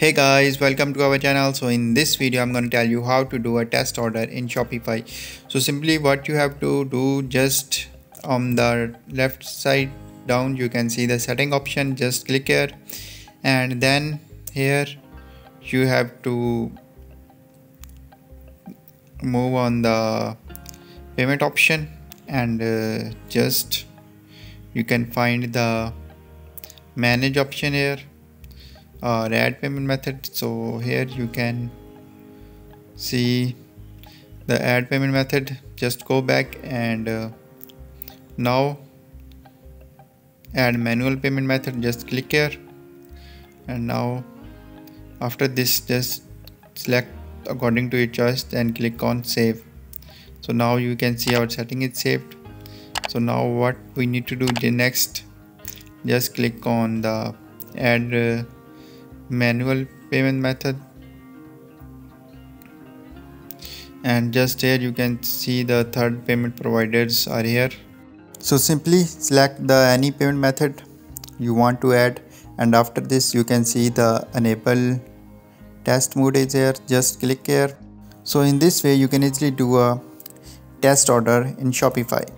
Hey guys, welcome to our channel. So in this video I'm going to tell you how to do a test order in Shopify. So simply what you have to do, just on the left side down you can see the setting option. Just click here, and then here you have to move on the payment option, and just you can find the manage option here or add payment method. So here you can see the add payment method. Just go back and now add manual payment method. Just click here, and now after this just select according to your choice and click on save. So now you can see our setting is saved. So now what we need to do next, just click on the add manual payment method, and just here you can see the third payment providers are here. So simply select the any payment method you want to add, and after this you can see the enable test mode is here. Just click here. So in this way you can easily do a test order in Shopify.